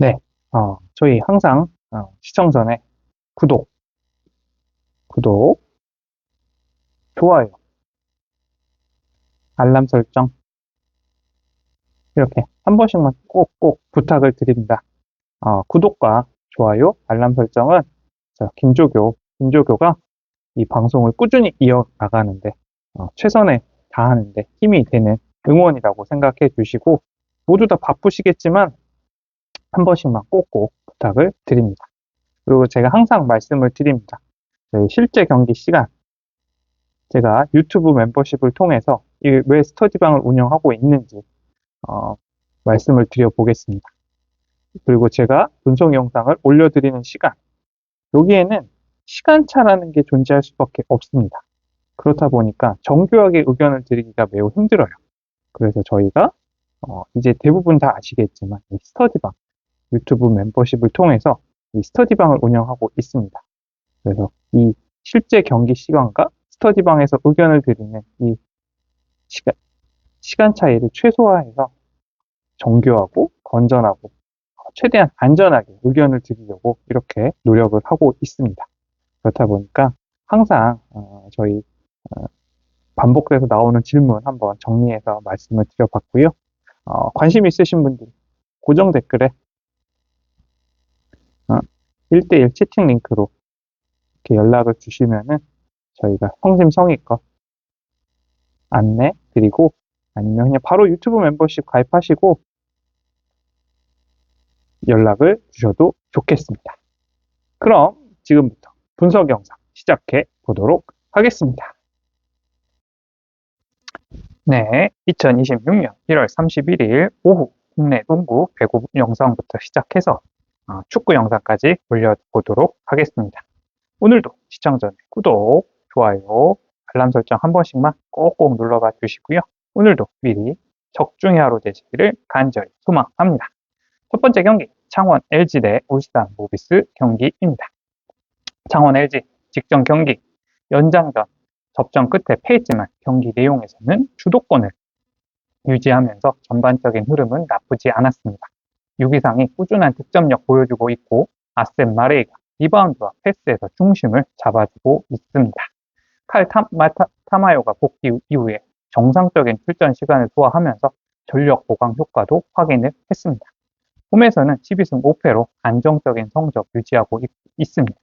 네, 저희 항상 시청 전에 구독, 구독, 좋아요, 알람 설정 이렇게 한 번씩만 꼭꼭 부탁을 드립니다. 구독과 좋아요, 알람 설정은 김조교가 이 방송을 꾸준히 이어나가는데 최선을 다하는데 힘이 되는 응원이라고 생각해 주시고 모두 다 바쁘시겠지만 한 번씩만 꼭꼭 부탁을 드립니다. 그리고 제가 항상 말씀을 드립니다. 저희 실제 경기 시간 제가 유튜브 멤버십을 통해서 왜 스터디방을 운영하고 있는지 말씀을 드려보겠습니다. 그리고 제가 분석 영상을 올려드리는 시간, 여기에는 시간차라는 게 존재할 수밖에 없습니다. 그렇다 보니까 정교하게 의견을 드리기가 매우 힘들어요. 그래서 저희가 이제 대부분 다 아시겠지만 이 스터디방, 유튜브 멤버십을 통해서 이 스터디방을 운영하고 있습니다. 그래서 이 실제 경기 시간과 스터디방에서 의견을 드리는 이 시간 차이를 최소화해서 정교하고 건전하고 최대한 안전하게 의견을 드리려고 이렇게 노력을 하고 있습니다. 그렇다 보니까 항상 저희 반복돼서 나오는 질문 한번 정리해서 말씀을 드려봤고요. 관심 있으신 분들 고정 댓글에 1대1 채팅 링크로 이렇게 연락을 주시면은 저희가 성심성의껏 안내 드리고 아니면 그냥 바로 유튜브 멤버십 가입하시고 연락을 주셔도 좋겠습니다. 그럼 지금부터 분석 영상 시작해 보도록 하겠습니다. 네, 2026년 1월 31일 오후 국내 농구 배구 영상부터 시작해서 축구 영상까지 올려보도록 하겠습니다. 오늘도 시청 전에 구독, 좋아요, 알람 설정 한 번씩만 꼭꼭 눌러봐 주시고요. 오늘도 미리 적중의 하루 되시기를 간절히 소망합니다. 첫 번째 경기 창원 LG 대 울산 모비스 경기입니다. 창원 LG 직전 경기 연장전 접전 끝에 패했지만 경기 내용에서는 주도권을 유지하면서 전반적인 흐름은 나쁘지 않았습니다. 6 이상이 꾸준한 득점력 보여주고 있고 아셈 마레이가 리바운드와 패스에서 중심을 잡아주고 있습니다. 타마요가 복귀 이후에 정상적인 출전 시간을 소화하면서 전력 보강 효과도 확인을 했습니다. 홈에서는 12승 5패로 안정적인 성적 유지하고 있습니다.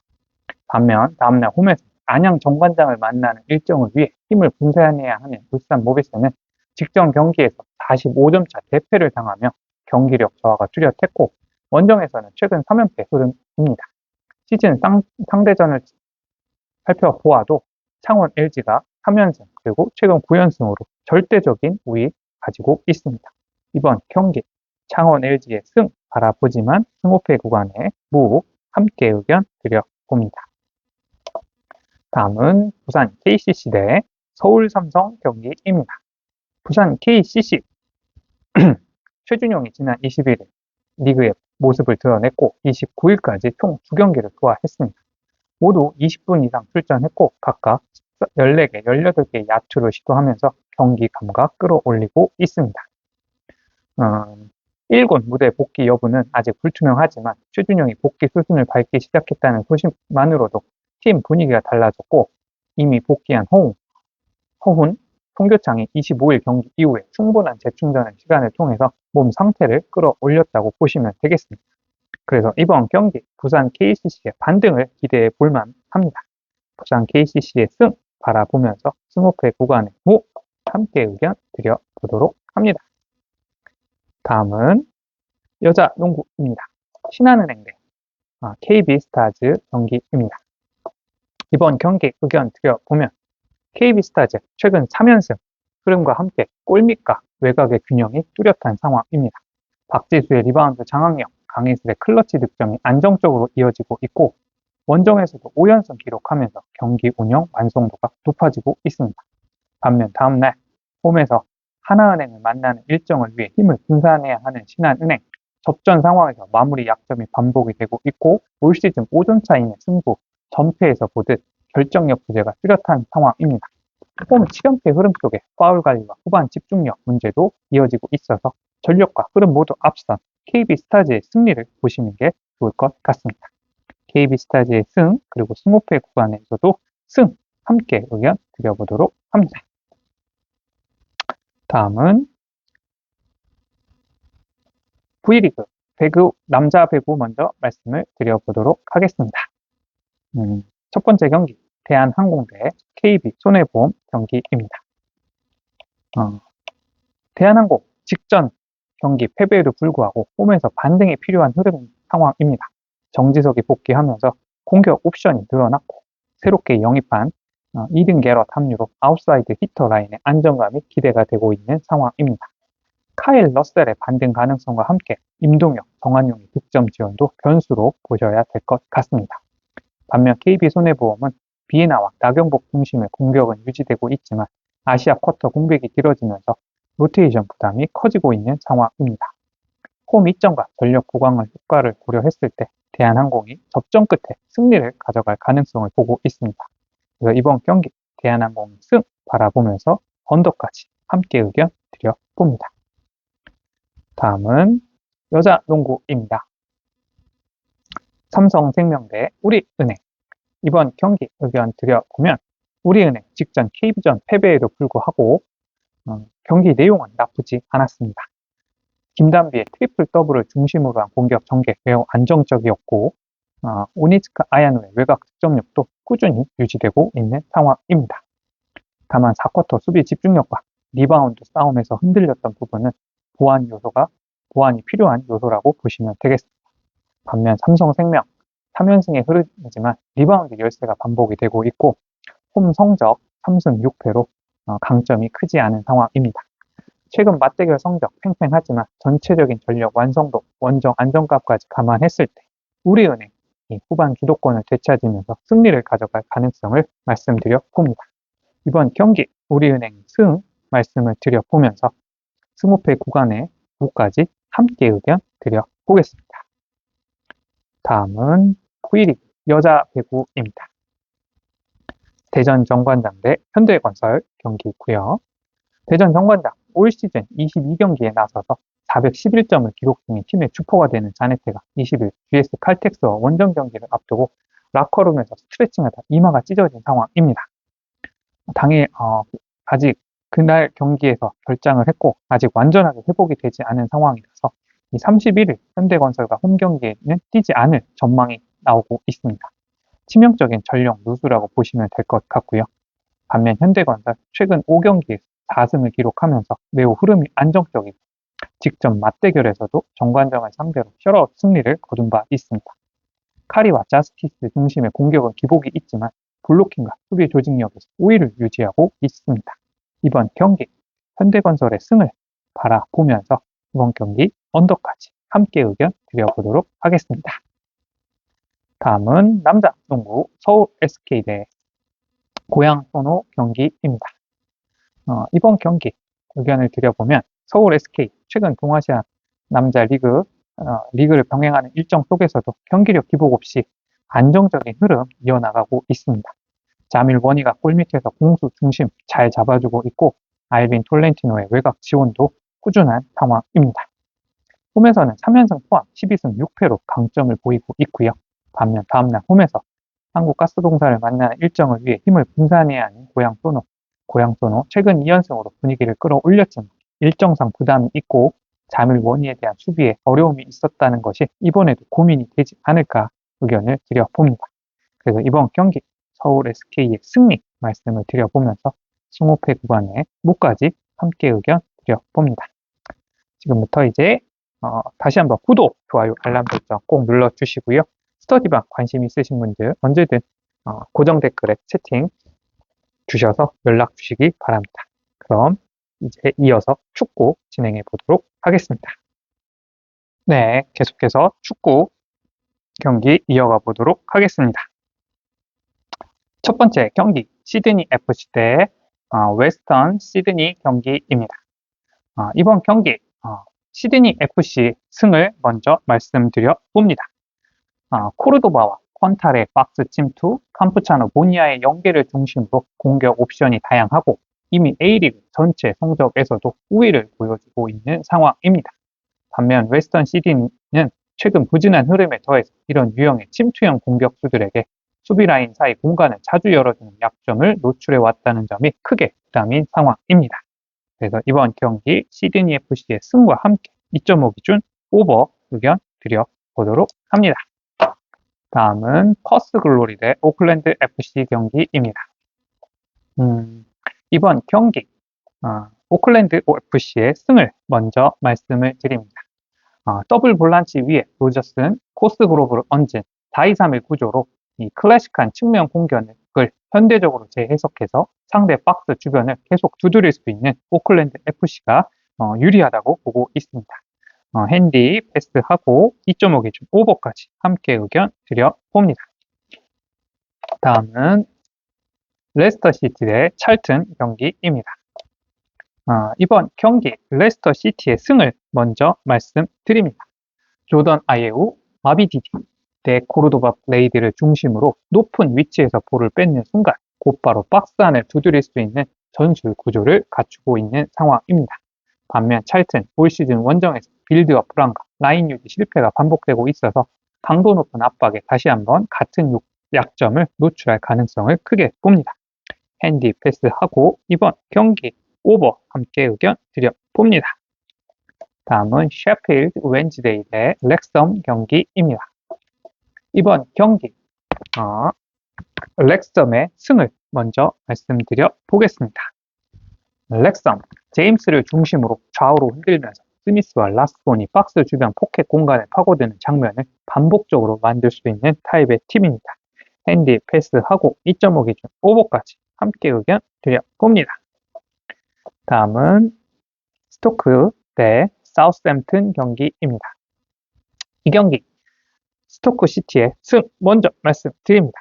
반면 다음날 홈에서 안양 정관장을 만나는 일정을 위해 힘을 분산해야 하는 울산 모비스는 직전 경기에서 45점차 대패를 당하며 경기력 저하가 뚜렷했고 원정에서는 최근 3연패 흐름입니다. 시즌 상대전을 살펴보아도 창원 LG가 3연승 그리고 최근 9연승으로 절대적인 우위 가지고 있습니다. 이번 경기 창원 LG의 승 바라보지만 승호패 구간의 무 함께 의견 드려봅니다. 다음은 부산 KCC 대 서울 삼성 경기입니다. 부산 KCC 최준용이 지난 21일 리그의 모습을 드러냈고 29일까지 총 2경기를 소화했습니다. 모두 20분 이상 출전했고 각각 14개, 18개의 야투를 시도하면서 경기 감각 끌어올리고 있습니다. 1군 무대 복귀 여부는 아직 불투명하지만 최준용이 복귀 수순을 밟기 시작했다는 소식만으로도 팀 분위기가 달라졌고 이미 복귀한 허훈, 송교창이 25일 경기 이후에 충분한 재충전의 시간을 통해서 몸 상태를 끌어올렸다고 보시면 되겠습니다. 그래서 이번 경기 부산 KCC의 반등을 기대해 볼만 합니다. 부산 KCC의 승 바라보면서 승호패 구간의 무 함께 의견 드려보도록 합니다. 다음은 여자 농구입니다. 신한은행 대 KB스타즈 경기입니다. 이번 경기 의견 드려보면 KB스타즈 최근 3연승 흐름과 함께 골밑과 외곽의 균형이 뚜렷한 상황입니다. 박지수의 리바운드 장악력, 강희슬의 클러치 득점이 안정적으로 이어지고 있고 원정에서도 5연승 기록하면서 경기 운영 완성도가 높아지고 있습니다. 반면 다음날 홈에서 하나은행을 만나는 일정을 위해 힘을 분산해야 하는 신한은행 접전 상황에서 마무리 약점이 반복이 되고 있고 올 시즌 5점 차이의 승부 전패에서 보듯 결정력 부재가 뚜렷한 상황입니다. 홈 7연패 흐름 속에 파울 관리와 후반 집중력 문제도 이어지고 있어서 전력과 흐름 모두 앞선 KB스타즈의 승리를 보시는 게 좋을 것 같습니다. KB스타즈의 승, 그리고 승호패 구간에서도 승 함께 의견 드려보도록 합니다. 다음은 V리그 배구, 남자 배구 먼저 말씀을 드려보도록 하겠습니다. 첫 번째 경기 대한항공 대 KB손해보험 경기입니다. 대한항공 직전 경기 패배에도 불구하고 홈에서 반등이 필요한 흐름 상황입니다. 정지석이 복귀하면서 공격 옵션이 늘어났고 새롭게 영입한 2등 게럿 합류로 아웃사이드 히터 라인의 안정감이 기대가 되고 있는 상황입니다. 카일 러셀의 반등 가능성과 함께 임동혁, 정한용의 득점 지원도 변수로 보셔야 될 것 같습니다. 반면 KB손해보험은 비에나와 나경복 중심의 공격은 유지되고 있지만 아시아 쿼터 공백이 길어지면서 로테이션 부담이 커지고 있는 상황입니다. 홈 이점과 전력 보강의 효과를 고려했을 때 대한항공이 접전 끝에 승리를 가져갈 가능성을 보고 있습니다. 그래서 이번 경기 대한항공 승 바라보면서 언더까지 함께 의견 드려봅니다. 다음은 여자 농구입니다. 삼성생명 대 우리은행. 이번 경기 의견 드려보면 우리은행 직전 KB전 패배에도 불구하고 경기 내용은 나쁘지 않았습니다. 김단비의 트리플 더블을 중심으로 한 공격 전개 매우 안정적이었고 오니츠카 아야노의 외곽 득점력도 꾸준히 유지되고 있는 상황입니다. 다만 4쿼터 수비 집중력과 리바운드 싸움에서 흔들렸던 부분은 보완이 필요한 요소라고 보시면 되겠습니다. 반면 삼성생명 3연승의 흐름이지만 리바운드 열세가 반복이 되고 있고 홈 성적 3승 6패로 강점이 크지 않은 상황입니다. 최근 맞대결 성적 팽팽하지만 전체적인 전력 완성도, 원정 안정감까지 감안했을 때 우리은행이 후반 주도권을 되찾으면서 승리를 가져갈 가능성을 말씀드려 봅니다. 이번 경기 우리은행 승 말씀을 드려보면서 승호패 구간의 무까지 함께 의견 드려보겠습니다. 다음은 V리그 여자 배구입니다. 대전 정관장 대 현대건설 경기고요. 대전 정관장 올 시즌 22경기에 나서서 411점을 기록 중인 팀의 주포가 되는 자네테가 20일 GS 칼텍스와 원정 경기를 앞두고 라커룸에서 스트레칭하다 이마가 찢어진 상황입니다. 당일 아직 그날 경기에서 결장을 했고 아직 완전하게 회복이 되지 않은 상황이라서 31일 현대건설과 홈 경기에는 뛰지 않을 전망이 나오고 있습니다. 치명적인 전력 누수라고 보시면 될 것 같고요. 반면 현대건설 최근 5경기에서 4승을 기록하면서 매우 흐름이 안정적이고 직전 맞대결에서도 정관장을 상대로 셧아웃 승리를 거둔 바 있습니다. 카리와 자스티스 중심의 공격은 기복이 있지만 블로킹과 수비 조직력에서 우위를 유지하고 있습니다. 이번 경기 현대건설의 승을 바라보면서 이번 경기 언더까지 함께 의견 드려보도록 하겠습니다. 다음은 남자 농구 서울 SK 대 고양 소노 경기입니다. 이번 경기 의견을 드려보면 서울 SK 최근 동아시아 남자 리그를 병행하는 일정 속에서도 경기력 기복 없이 안정적인 흐름 이어나가고 있습니다. 자밀 원이가 골밑에서 공수 중심 잘 잡아주고 있고 알빈 톨렌티노의 외곽 지원도 꾸준한 상황입니다. 홈에서는 3연승 포함 12승 6패로 강점을 보이고 있고요. 반면 다음날 홈에서 한국가스공사를 만나는 일정을 위해 힘을 분산해야 하는 고양소노 최근 2연승으로 분위기를 끌어올렸지만 일정상 부담이 있고 자밀 원희에 대한 수비에 어려움이 있었다는 것이 이번에도 고민이 되지 않을까 의견을 드려봅니다. 그래서 이번 경기 서울 SK의 승리 말씀을 드려보면서 승호패 구간의 무까지 함께 의견 드려봅니다. 지금부터 이제 다시 한번 구독, 좋아요, 알람 설정 꼭 눌러주시고요. 스터디방 관심 있으신 분들 언제든 고정 댓글에 채팅 주셔서 연락 주시기 바랍니다. 그럼 이제 이어서 축구 진행해 보도록 하겠습니다. 네, 계속해서 축구 경기 이어가 보도록 하겠습니다. 첫 번째 경기 시드니 FC 대 웨스턴 시드니 경기입니다. 이번 경기 시드니 FC 승을 먼저 말씀드려 봅니다. 코르도바와 퀀탈의 박스 침투, 캄푸차노 보니아의 연계를 중심으로 공격 옵션이 다양하고 이미 A리그 전체 성적에서도 우위를 보여주고 있는 상황입니다. 반면 웨스턴 시드니는 최근 부진한 흐름에 더해서 이런 유형의 침투형 공격수들에게 수비 라인 사이 공간을 자주 열어주는 약점을 노출해 왔다는 점이 크게 부담인 상황입니다. 그래서 이번 경기 시드니 FC의 승과 함께 2.5 기준 오버 의견 드려보도록 합니다. 다음은 퍼스 글로리 대 오클랜드 FC 경기입니다. 이번 경기 오클랜드 FC의 승을 먼저 말씀을 드립니다. 더블 볼란치 위에 로저스는 코스 그로브를 얹은 4-2-3-1 구조로 이 클래식한 측면 공격을 현대적으로 재해석해서 상대 박스 주변을 계속 두드릴 수 있는 오클랜드 FC가 유리하다고 보고 있습니다. 핸디 패스하고 2.5 기준 오버까지 함께 의견 드려봅니다. 다음은 레스터 시티 대 찰튼 경기입니다. 이번 경기 레스터 시티의 승을 먼저 말씀드립니다. 조던 아예우, 마비디디 대 코르도바 블레이드를 중심으로 높은 위치에서 볼을 뺏는 순간 곧바로 박스 안을 두드릴 수 있는 전술 구조를 갖추고 있는 상황입니다. 반면 찰튼 올 시즌 원정에서 빌드업 불안과 라인 유지 실패가 반복되고 있어서 강도 높은 압박에 다시 한번 같은 약점을 노출할 가능성을 크게 봅니다. 핸디 패스하고 이번 경기 오버 함께 의견 드려봅니다. 다음은 셰필드 웬즈데이 대 렉섬 경기입니다. 이번 경기 렉섬의 승을 먼저 말씀드려 보겠습니다. 렉섬, 제임스를 중심으로 좌우로 흔들면서 스미스와 라스본이 박스 주변 포켓 공간을 파고드는 장면을 반복적으로 만들 수 있는 타입의 팀입니다. 핸디 패스하고 2.5 기준 오버까지 함께 의견 드려봅니다. 다음은 스토크 대 사우스햄튼 경기입니다. 이 경기 스토크 시티의 승 먼저 말씀드립니다.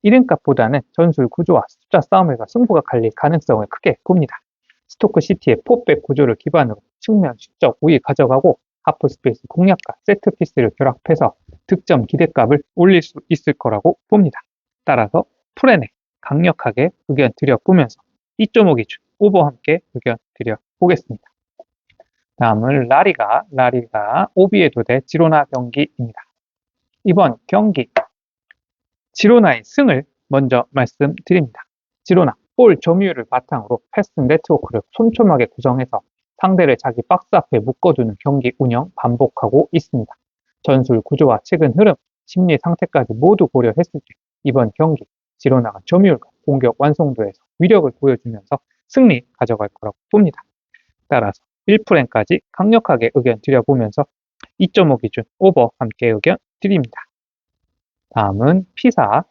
이름값보다는 전술 구조와 숫자 싸움에서 승부가 갈릴 가능성을 크게 봅니다. 스토크 시티의 포백 구조를 기반으로 측면 수적 우위 가져가고 하프 스페이스 공략과 세트 피스를 결합해서 득점 기대값을 올릴 수 있을 거라고 봅니다. 따라서 프렌에 강력하게 의견 드려보면서 2.5 기준 오버 함께 의견 드려보겠습니다. 다음은 라리가 오비에도 대 지로나 경기입니다. 이번 경기 지로나의 승을 먼저 말씀드립니다. 지로나 볼 점유율을 바탕으로 패스 네트워크를 촘촘하게 구성해서 상대를 자기 박스 앞에 묶어두는 경기 운영 반복하고 있습니다. 전술 구조와 최근 흐름, 심리 상태까지 모두 고려했을 때 이번 경기 지로나가 점유율과 공격 완성도에서 위력을 보여주면서 승리 가져갈 거라고 봅니다. 따라서 1프렌까지 강력하게 의견 드려보면서 2.5 기준 오버 함께 의견 드립니다. 다음은 피사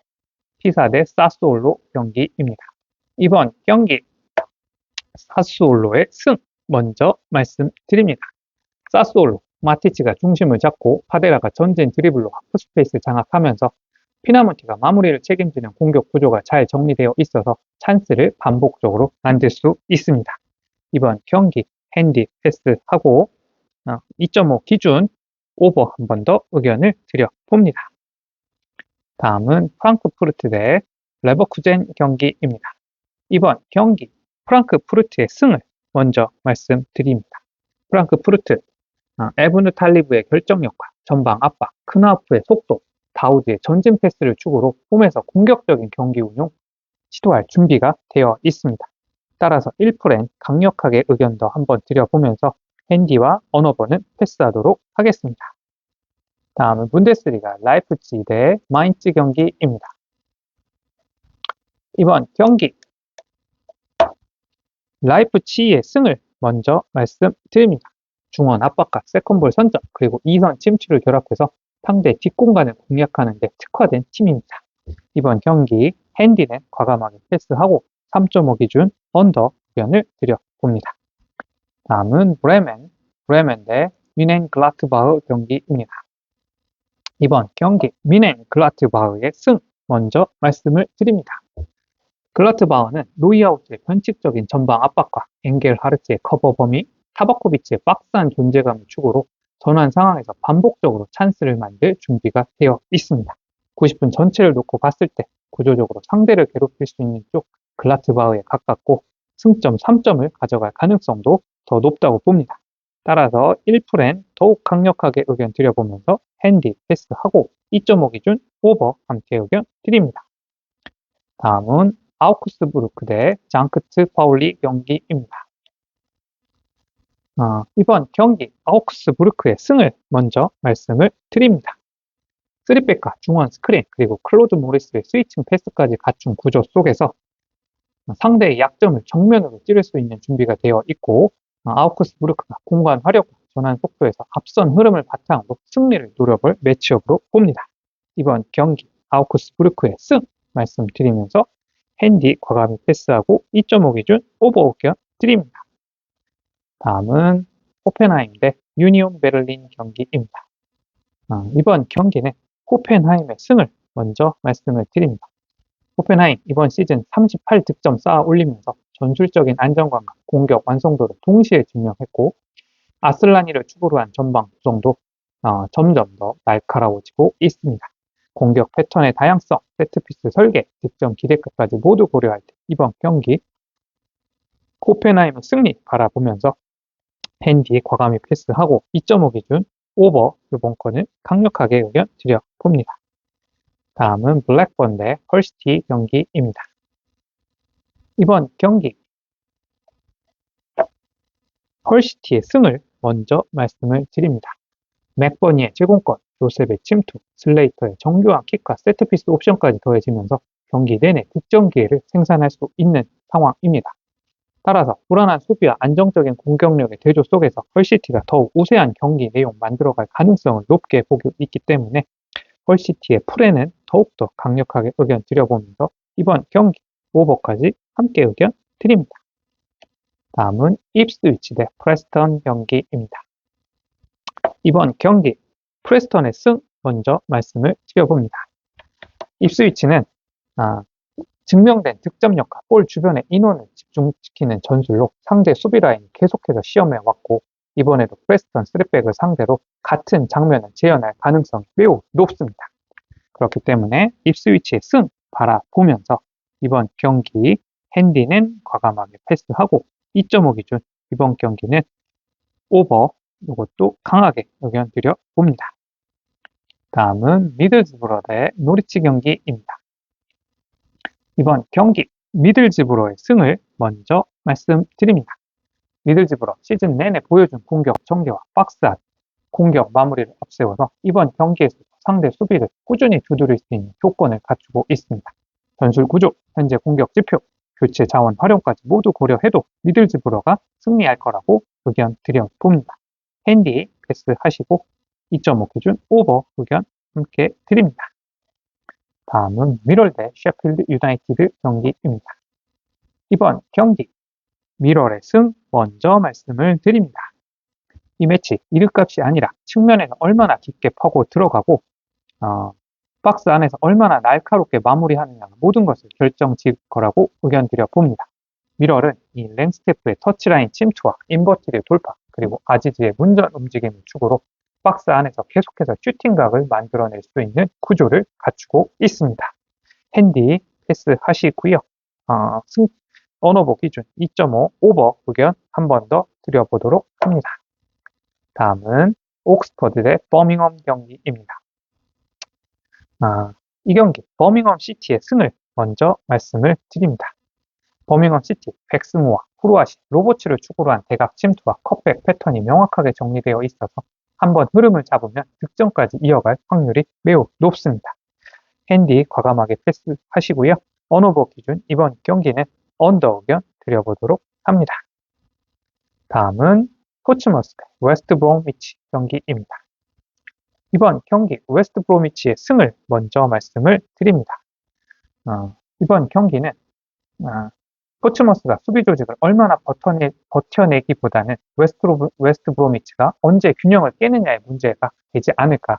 대 사스올로 경기입니다. 이번 경기 사스올로의 승 먼저 말씀드립니다. 사스올로 마티치가 중심을 잡고 파데라가 전진 드리블로 하프스페이스 장악하면서 피나몬티가 마무리를 책임지는 공격 구조가 잘 정리되어 있어서 찬스를 반복적으로 만들 수 있습니다. 이번 경기 핸디 패스하고 2.5 기준 오버 한 번 더 의견을 드려봅니다. 다음은 프랑크푸르트 대 레버쿠젠 경기입니다. 이번 경기 프랑크푸르트의 승을 먼저 말씀드립니다. 프랑크푸르트 에브누 탈리브의 결정력과 전방 압박, 크나우프의 속도, 다우드의 전진 패스를 축으로 홈에서 공격적인 경기 운용 시도할 준비가 되어 있습니다. 따라서 1프렌 강력하게 의견 더 한번 드려보면서 핸디와 언어버는 패스하도록 하겠습니다. 다음은 분데스리가 라이프치히 대 마인츠 경기입니다. 이번 경기 라이프치히의 승을 먼저 말씀드립니다. 중원 압박과 세컨볼 선점 그리고 2선 침투를 결합해서 상대 뒷공간을 공략하는 데 특화된 팀입니다. 이번 경기 핸디는 과감하게 패스하고 3.5 기준 언더 의견을 드려봅니다. 다음은 브레멘 대 미넨 글라트바흐 경기입니다. 이번 경기 미넨 글라트바흐의 승 먼저 말씀을 드립니다. 글라트바흐는 로이아우트의 변칙적인 전방 압박과 엥겔 하르츠의 커버 범위, 타바코비치의 박스한 존재감을 축으로 전환 상황에서 반복적으로 찬스를 만들 준비가 되어 있습니다. 90분 전체를 놓고 봤을 때 구조적으로 상대를 괴롭힐 수 있는 쪽 글라트바흐에 가깝고 승점 3점을 가져갈 가능성도 더 높다고 봅니다. 따라서 1풀엔 더욱 강력하게 의견 드려보면서 핸디 패스하고 2.5 기준 오버 함께 의견 드립니다. 다음은 아우크스부르크 대 장크트 파울리 경기입니다. 이번 경기 아우크스부르크의 승을 먼저 말씀을 드립니다. 3백과 중원 스크린 그리고 클로드 모리스의 스위칭 패스까지 갖춘 구조 속에서 상대의 약점을 정면으로 찌를 수 있는 준비가 되어 있고 아우크스부르크가 공간 화력, 전환 속도에서 앞선 흐름을 바탕으로 승리를 노려볼 매치업으로 봅니다. 이번 경기 아우크스부르크의 승 말씀드리면서 핸디 과감히 패스하고 2.5 기준 오버 의견 드립니다. 다음은 호펜하임 대 유니온 베를린 경기입니다. 이번 경기는 호펜하임의 승을 먼저 말씀을 드립니다. 호펜하임 이번 시즌 38득점 쌓아 올리면서 전술적인 안정감과 공격 완성도를 동시에 증명했고 아슬라니를 축으로 한 전방 구성도 점점 더 날카로워지고 있습니다. 공격 패턴의 다양성, 세트피스 설계, 득점 기대값까지 모두 고려할 때 이번 경기 호펜하임의 승리 바라보면서 핸디에 과감히 패스하고 2.5 기준 오버 이번 건을 강력하게 의견 드려봅니다. 다음은 블랙번 대 헐시티 경기입니다. 이번 경기 헐시티의 승을 먼저 말씀을 드립니다. 맥버니의 제공권, 요셉의 침투, 슬레이터의 정교한 킥과 세트피스 옵션까지 더해지면서 경기 내내 득점 기회를 생산할 수 있는 상황입니다. 따라서 불안한 수비와 안정적인 공격력의 대조 속에서 헐시티가 더욱 우세한 경기 내용 만들어갈 가능성을 높게 보고 있기 때문에 헐시티의 풀에는 더욱더 강력하게 의견 드려보면서 이번 경기 오버까지 함께 의견 드립니다. 다음은 입스위치 대 프레스턴 경기입니다. 이번 경기 프레스턴의 승 먼저 말씀을 드려봅니다. 입스위치는 증명된 득점력과 볼 주변의 인원을 집중시키는 전술로 상대 수비 라인이 계속해서 시험해 왔고 이번에도 프레스턴 3백을 상대로 같은 장면을 재현할 가능성이 매우 높습니다. 그렇기 때문에 입스위치의 승 바라보면서 이번 경기 핸디는 과감하게 패스하고 2.5 기준 이번 경기는 오버 이것도 강하게 의견 드려봅니다. 다음은 미들즈브러 대 노리치 경기입니다. 이번 경기 미들즈브러의 승을 먼저 말씀드립니다. 미들즈브러 시즌 내내 보여준 공격 전개와 박스안 공격 마무리를 앞세워서 이번 경기에서 상대 수비를 꾸준히 두드릴 수 있는 조건을 갖추고 있습니다. 전술 구조, 현재 공격 지표, 교체 자원 활용까지 모두 고려해도 미들즈브러가 승리할 거라고 의견 드려봅니다. 핸디 패스하시고 2.5 기준 오버 의견 함께 드립니다. 다음은 미럴 대 셰필드 유나이티드 경기입니다. 이번 경기 미럴의 승 먼저 말씀을 드립니다. 이 매치 이름값이 아니라 측면에는 얼마나 깊게 파고 들어가고 박스 안에서 얼마나 날카롭게 마무리하느냐 모든 것을 결정지을 거라고 의견 드려봅니다. 미럴은 이 랭스테프의 터치라인 침투와 인버티드 돌파 그리고 아지즈의 문전 움직임을 축으로 박스 안에서 계속해서 슈팅각을 만들어낼 수 있는 구조를 갖추고 있습니다. 핸디 패스하시고요. 언어보 기준 2.5 오버 의견 한 번 더 드려보도록 합니다. 다음은 옥스퍼드 대 버밍엄 경기입니다. 이 경기 버밍엄 시티의 승을 먼저 말씀을 드립니다. 버밍엄 시티, 백스모어, 후루아시, 로보츠를 축으로 한 대각 침투와 컷백 패턴이 명확하게 정리되어 있어서 한번 흐름을 잡으면 득점까지 이어갈 확률이 매우 높습니다. 핸디 과감하게 패스하시고요. 언어보 기준 이번 경기는 언더 의견 드려보도록 합니다. 다음은 포츠머스 대 웨스트 브롬위치 경기입니다. 이번 경기 웨스트 브롬위치의 승을 먼저 말씀을 드립니다. 이번 경기는 포츠머스가 수비 조직을 얼마나 버텨내기보다는 웨스트 브롬위치가 언제 균형을 깨느냐의 문제가 되지 않을까.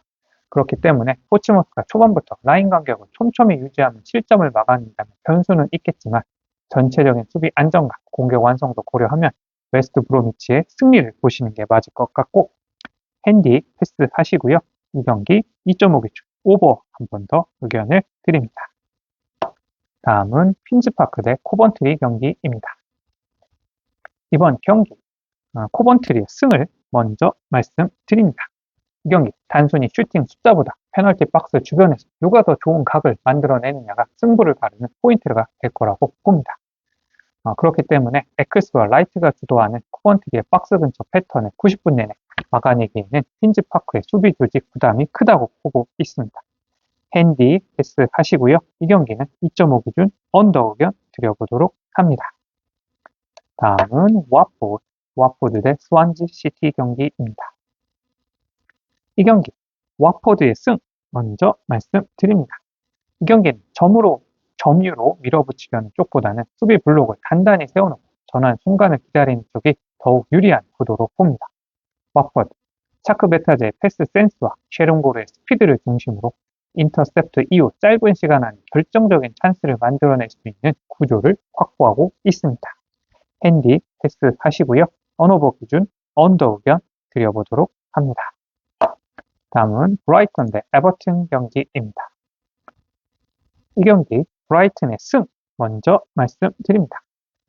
그렇기 때문에 포츠머스가 초반부터 라인 간격을 촘촘히 유지하면 실점을 막아낸다는 변수는 있겠지만 전체적인 수비 안정감, 공격 완성도 고려하면 웨스트 브로미치의 승리를 보시는 게 맞을 것 같고 핸디 패스하시고요. 이 경기 2.5 기준 오버 한 번 더 의견을 드립니다. 다음은 퀸즈파크 대 코번트리 경기입니다. 이번 경기 코번트리의 승을 먼저 말씀드립니다. 이 경기 단순히 슈팅 숫자보다 페널티 박스 주변에서 누가 더 좋은 각을 만들어내느냐가 승부를 가르는 포인트가 될 거라고 봅니다. 그렇기 때문에 엑스와 라이트가 주도하는 코번트리의 박스 근처 패턴을 90분 내내 막아내기에는 퀸즈파크의 수비 조직 부담이 크다고 보고 있습니다. 핸디 패스 하시고요. 이 경기는 2.5 기준 언더 의견 드려보도록 합니다. 다음은 와포드 대 스완지 시티 경기입니다. 이 경기 와포드의 승 먼저 말씀드립니다. 이 경기는 점유로 밀어붙이려는 쪽보다는 수비 블록을 단단히 세워놓고 전환 순간을 기다리는 쪽이 더욱 유리한 구도로 봅니다. 와포드 차크 베타제의 패스 센스와 쉐론 고르의 스피드를 중심으로 인터셉트 이후 짧은 시간 안에 결정적인 찬스를 만들어낼 수 있는 구조를 확보하고 있습니다. 핸디 패스 하시고요. 언어버 기준 언더 의견 드려보도록 합니다. 다음은 브라이턴 대 에버튼 경기입니다. 이 경기 브라이튼의 승 먼저 말씀드립니다.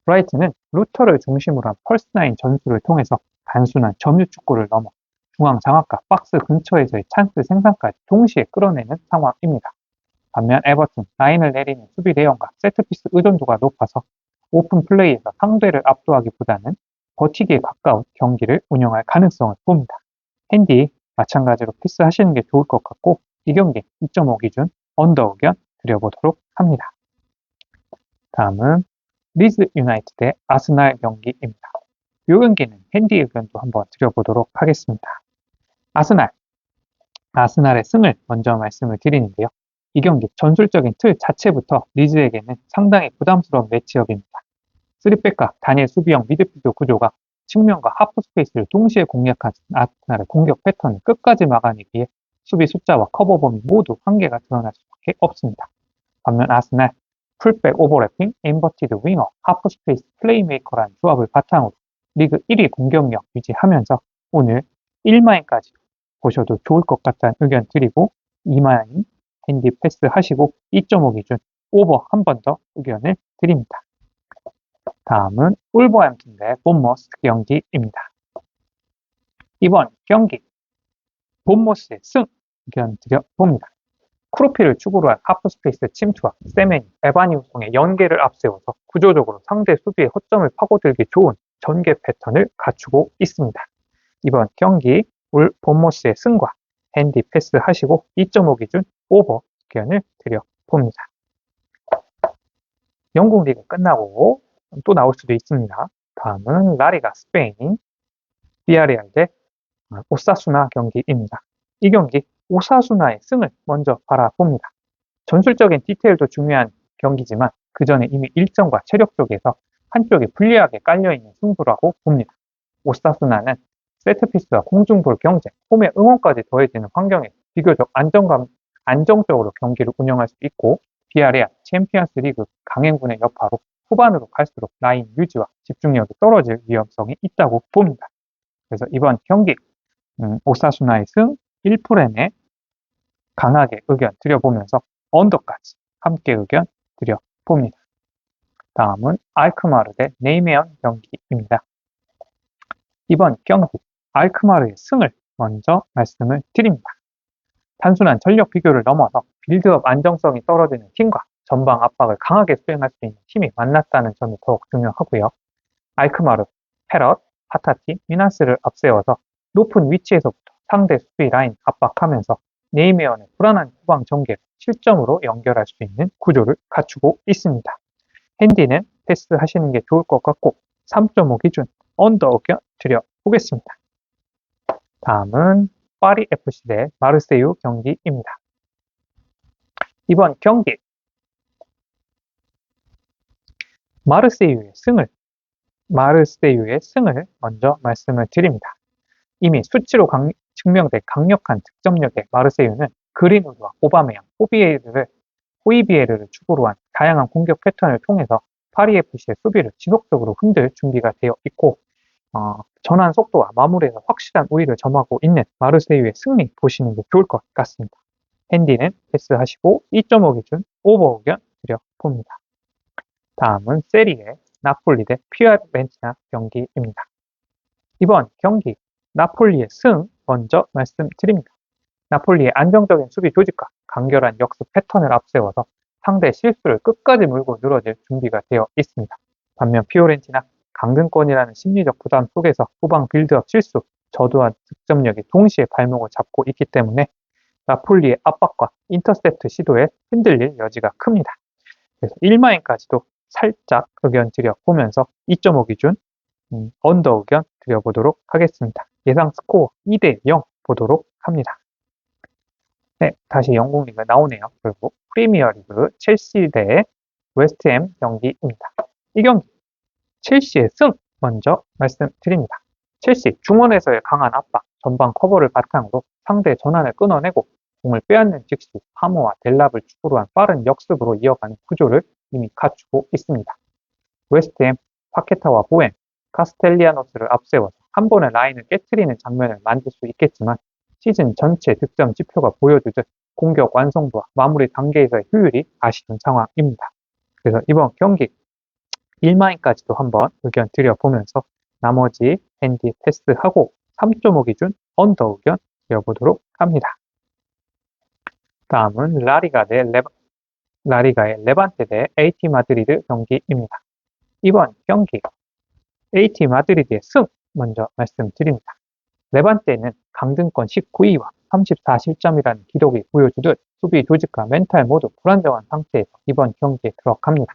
브라이튼은 루터를 중심으로 한 펄스나인 전술을 통해서 단순한 점유 축구를 넘어 중앙 장악과 박스 근처에서의 찬스 생산까지 동시에 끌어내는 상황입니다. 반면 에버튼 라인을 내리는 수비 대형과 세트피스 의존도가 높아서 오픈 플레이에서 상대를 압도하기보다는 버티기에 가까운 경기를 운영할 가능성을 봅니다. 핸디 마찬가지로 패스하시는 게 좋을 것 같고 이 경기 2.5 기준 언더 의견 드려보도록 합니다. 다음은 리즈 유나이티드 대 아스날 경기입니다. 이 경기는 핸디 의견도 한번 드려보도록 하겠습니다. 아스날의 승을 먼저 말씀을 드리는데요. 이 경기 전술적인 틀 자체부터 리즈에게는 상당히 부담스러운 매치업입니다. 3백과 단일 수비형 미드필드 구조가 측면과 하프 스페이스를 동시에 공략한 아스날의 공격 패턴을 끝까지 막아내기에 수비 숫자와 커버 범위 모두 한계가 드러날 수밖에 없습니다. 반면 아스날 풀백 오버래핑, 인버티드 윙어, 하프 스페이스 플레이메이커라는 조합을 바탕으로 리그 1위 공격력 유지하면서 오늘 1마인까지 보셔도 좋을 것 같다는 의견 드리고 2마인 핸디 패스 하시고 2.5 기준 오버 한 번 더 의견을 드립니다. 다음은 울버햄튼 대 본머스 경기입니다. 이번 경기 본머스의 승 의견 드려봅니다. 크로피를 축으로 한 하프 스페이스 침투와 세메니, 에바니우송의 연계를 앞세워서 구조적으로 상대 수비의 허점을 파고들기 좋은 전개 패턴을 갖추고 있습니다. 이번 경기 본머스의 승과 핸디 패스 하시고 2.5 기준 오버 의견을 드려봅니다. 영국 리그 끝나고 또 나올 수도 있습니다. 다음은 라리가 스페인 비아레알 대 오사수나 경기입니다. 이 경기 오사수나의 승을 먼저 바라봅니다. 전술적인 디테일도 중요한 경기지만 그 전에 이미 일정과 체력 쪽에서 한쪽이 불리하게 깔려있는 승부라고 봅니다. 오사수나는 세트피스와 공중볼 경쟁, 홈의 응원까지 더해지는 환경에 비교적 안정적으로 경기를 운영할 수 있고 비아레알 챔피언스 리그 강행군의 여파로 후반으로 갈수록 라인 유지와 집중력이 떨어질 위험성이 있다고 봅니다. 그래서 이번 경기 오사수나의 승 1프렘에 강하게 의견 드려보면서 언더까지 함께 의견 드려봅니다. 다음은 알크마르 대 네이메언 경기입니다. 이번 경기 알크마르의 승을 먼저 말씀을 드립니다. 단순한 전력 비교를 넘어서 빌드업 안정성이 떨어지는 팀과 전방 압박을 강하게 수행할 수 있는 팀이 만났다는 점이 더욱 중요하고요. 알크마르, 페럿, 파타티, 미나스를 앞세워서 높은 위치에서부터 상대 수비 라인 압박하면서 네이메언의 불안한 후방 전개를 실점으로 연결할 수 있는 구조를 갖추고 있습니다. 핸디는 패스하시는 게 좋을 것 같고 3.5 기준 언더 의견 드려보겠습니다. 다음은 파리 FC 대 마르세유 경기입니다. 이번 경기 마르세유의 승을 먼저 말씀을 드립니다. 이미 수치로 증명된 강력한 득점력의 마르세유는 그린우드와 오바메양, 호이비에르를 축으로 한 다양한 공격 패턴을 통해서 파리 FC의 수비를 지속적으로 흔들 준비가 되어 있고 전환 속도와 마무리에서 확실한 우위를 점하고 있는 마르세유의 승리 보시는 게 좋을 것 같습니다. 핸디는 패스하시고 2.5 기준 오버 의견 드려봅니다. 다음은 세리에 나폴리 대 피오렌티나 경기입니다. 이번 경기 나폴리의 승 먼저 말씀드립니다. 나폴리의 안정적인 수비 조직과 간결한 역습 패턴을 앞세워서 상대의 실수를 끝까지 물고 늘어질 준비가 되어 있습니다. 반면 피오렌티나 강등권이라는 심리적 부담 속에서 후방 빌드업 실수, 저조한 득점력이 동시에 발목을 잡고 있기 때문에 나폴리의 압박과 인터셉트 시도에 흔들릴 여지가 큽니다. 그래서 1마인까지도 살짝 의견 드려보면서 2.5 기준 언더 의견 드려보도록 하겠습니다. 예상 스코어 2대0 보도록 합니다. 네, 다시 영국 리그 나오네요. 그리고 프리미어 리그 첼시 대 웨스트햄 경기입니다. 이 경기 첼시의 승 먼저 말씀드립니다. 첼시 중원에서의 강한 압박, 전방 커버를 바탕으로 상대 전환을 끊어내고 공을 빼앗는 즉시 파머와 델랍을 축으로 한 빠른 역습으로 이어가는 구조를 이미 갖추고 있습니다. 웨스트햄, 파케타와 보엔, 카스텔리아노스를 앞세워서 한 번에 라인을 깨트리는 장면을 만들 수 있겠지만 시즌 전체 득점 지표가 보여주듯 공격 완성도와 마무리 단계에서의 효율이 아쉬운 상황입니다. 그래서 이번 경기 1마인까지도 한번 의견 드려보면서 나머지 핸디 패스하고 3.5 기준 언더 의견 드려보도록 합니다. 다음은 라리가의 레반테 대 AT 마드리드 경기입니다. 이번 경기 AT 마드리드의 승 먼저 말씀드립니다. 레반테는 강등권 19위와 34실점이라는 기록이 보여주듯 수비 조직과 멘탈 모두 불안정한 상태에서 이번 경기에 들어갑니다.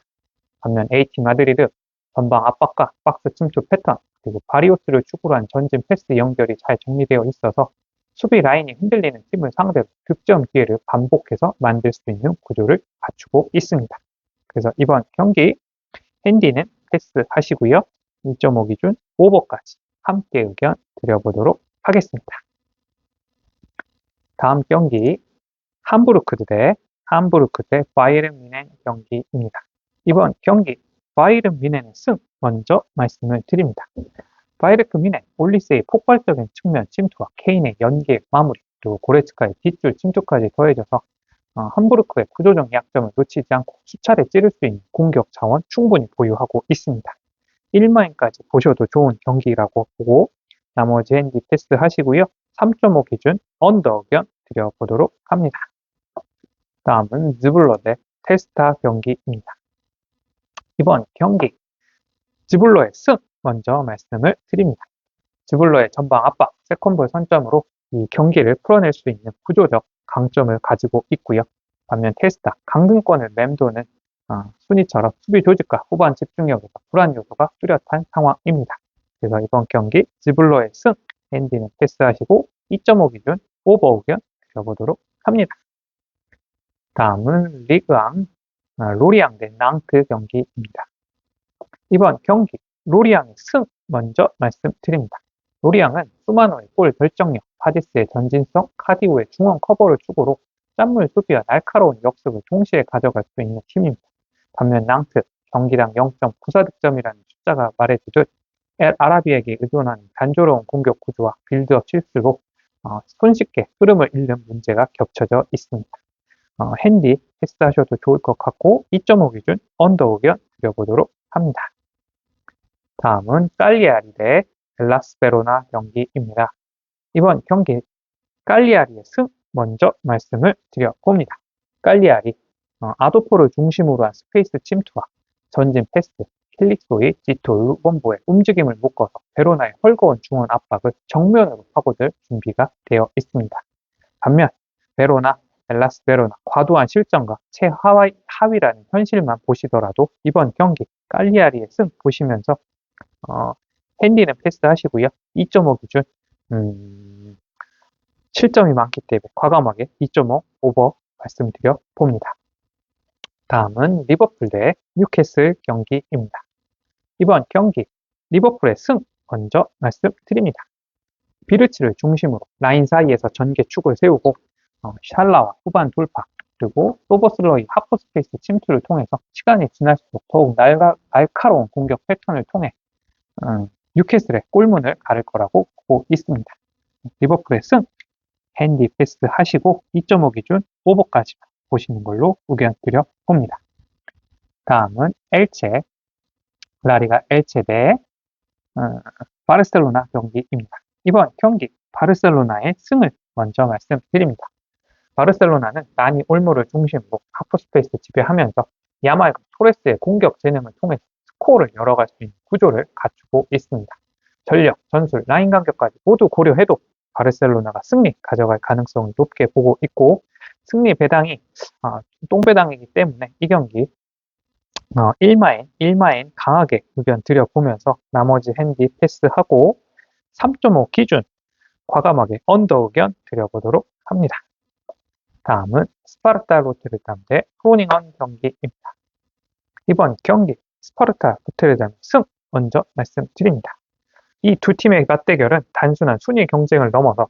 반면 AT 마드리드 전방 압박과 박스 침투 패턴 그리고 바리오스를 축으로 한 전진 패스 연결이 잘 정리되어 있어서 수비 라인이 흔들리는 팀을 상대로 득점 기회를 반복해서 만들 수 있는 구조를 갖추고 있습니다. 그래서 이번 경기 핸디는 패스하시고요. 2.5 기준 오버까지 함께 의견 드려보도록 하겠습니다. 다음 경기 함부르크 대 바이에른 뮌헨 경기입니다. 이번 경기 바이에른 뮌헨의 승 먼저 말씀을 드립니다. 바이에른 뮌헨 올리세의 폭발적인 측면 침투와 케인의 연계 마무리 그리고 고레츠카의 뒷줄 침투까지 더해져서 함부르크의 구조적 약점을 놓치지 않고 수차례 찌를 수 있는 공격 자원 충분히 보유하고 있습니다. 1마인까지 보셔도 좋은 경기라고 보고 나머지 핸디 패스 하시고요. 3.5 기준 언더 의견 드려보도록 합니다. 다음은 즈블러 대 테스타 경기입니다. 이번 경기 즈블러의 승 먼저 말씀을 드립니다. 즈블러의 전방 압박, 세컨볼 선점으로 이 경기를 풀어낼 수 있는 구조적 강점을 가지고 있고요. 반면 테스타, 강등권을 맴도는 순위처럼 수비 조직과 후반 집중력에서 불안 요소가 뚜렷한 상황입니다. 그래서 이번 경기 즈블러의 승, 핸디는 패스하시고 2.5 기준 오버 의견 드려보도록 합니다. 다음은 리그앙 로리앙 대 낭트 경기입니다. 이번 경기 로리앙의 승 먼저 말씀드립니다. 로리앙은 수마노의 골 결정력, 파디스의 전진성, 카디오의 중원 커버를 축으로 짠물 수비와 날카로운 역습을 동시에 가져갈 수 있는 팀입니다. 반면 낭트, 경기당 0.94득점이라는 숫자가 말해주듯 엘 아라비에게 의존하는 단조로운 공격 구조와 빌드업 실수로 손쉽게 흐름을 잃는 문제가 겹쳐져 있습니다. 핸디 패스하셔도 좋을 것 같고 2.5 기준 언더 의견 드려보도록 합니다. 다음은 깔리아리 대 헬라스 베로나 경기입니다. 이번 경기 깔리아리의 승 먼저 말씀을 드려봅니다. 깔리아리 아도포를 중심으로 한 스페이스 침투와 전진 패스, 킬릭소이, 지토, 루본보의 움직임을 묶어서 베로나의 헐거운 중원 압박을 정면으로 파고들 준비가 되어 있습니다. 반면 베로나, 헬라스 베로나 과도한 실점과 최하위라는 현실만 보시더라도 이번 경기 깔리아리의 승 보시면서 핸디는 패스하시고요. 2.5 기준 7점이 많기 때문에 과감하게 2.5 오버 말씀드려 봅니다. 다음은 리버풀 대 뉴캐슬 경기입니다. 이번 경기 리버풀의 승 먼저 말씀드립니다. 비르치를 중심으로 라인 사이에서 전개축을 세우고 샬라와 후반 돌파 그리고 소버슬러의 하프 스페이스 침투를 통해서 시간이 지날수록 더욱 날카로운 공격 패턴을 통해 뉴캐슬의 골문을 가를 거라고 보고 있습니다. 리버풀의 승 핸디 패스 하시고 2.5 기준 오버까지 보시는 걸로 의견 드려 봅니다. 다음은 라리가 엘체 대 바르셀로나 경기입니다. 이번 경기 바르셀로나의 승을 먼저 말씀드립니다. 바르셀로나는 다니 올모를 중심으로 하프스페이스 지배하면서 야말과 토레스의 공격 재능을 통해서 스코어를 열어갈 수 있는 구조를 갖추고 있습니다. 전력, 전술, 라인 간격까지 모두 고려해도 바르셀로나가 승리 가져갈 가능성을 높게 보고 있고, 승리 배당이 똥배당이기 때문에 이 경기 1마인 강하게 의견 드려보면서 나머지 핸디 패스하고 3.5 기준 과감하게 언더 의견 드려보도록 합니다. 다음은 스파르타 로테르담 대 크로닝언 경기입니다. 이번 경기 스파르타 로테르담의 승 먼저 말씀드립니다. 이 두 팀의 맞대결은 단순한 순위 경쟁을 넘어서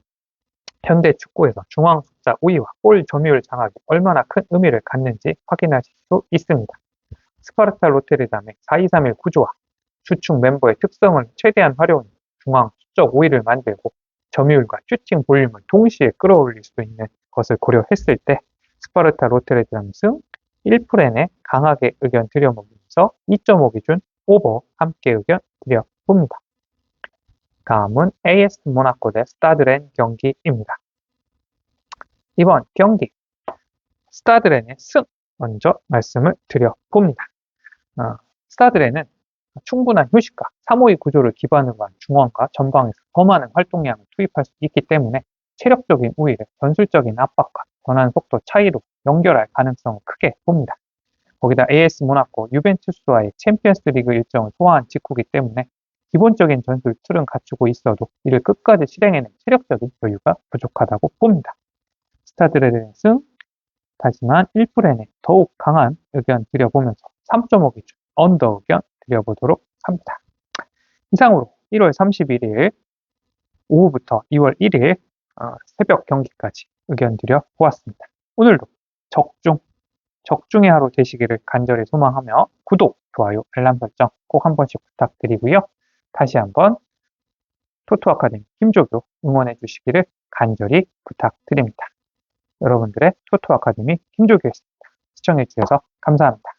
현대 축구에서 중앙 숫자 우위와 골 점유율 장악이 얼마나 큰 의미를 갖는지 확인하실 수 있습니다. 스파르타 로테르담의 4-2-3-1 구조와 주축 멤버의 특성을 최대한 활용해 중앙 수적 우위를 만들고 점유율과 슈팅 볼륨을 동시에 끌어올릴 수 있는 것을 고려했을 때 스파르타 로테르담 승 1프렌에 강하게 의견 드려보면서 2.5 기준 오버 함께 의견 드려봅니다. 다음은 AS 모나코 대 스타드렌 경기입니다. 이번 경기 스타드렌의 승 먼저 말씀을 드려봅니다. 스타드렌은 충분한 휴식과 3-5-2 구조를 기반으로 한 중원과 전방에서 더 많은 활동량을 투입할 수 있기 때문에 체력적인 우위를 전술적인 압박과 전환 속도 차이로 연결할 가능성을 크게 봅니다. 거기다 AS 모나코, 유벤투스와의 챔피언스 리그 일정을 소화한 직후이기 때문에 기본적인 전술 틀은 갖추고 있어도 이를 끝까지 실행해낸 체력적인 여유가 부족하다고 봅니다. 스타드렌의 승, 하지만 1프렌에 더욱 강한 의견 드려보면서 3.5 기준 언더 의견 드려보도록 합니다. 이상으로 1월 31일 오후부터 2월 1일 새벽 경기까지 의견 드려 보았습니다. 오늘도 적중의 하루 되시기를 간절히 소망하며 구독, 좋아요, 알람 설정 꼭 한 번씩 부탁드리고요. 다시 한번 토토 아카데미 김조교 응원해 주시기를 간절히 부탁드립니다. 여러분들의 토토 아카데미 김조교였습니다. 시청해 주셔서 감사합니다.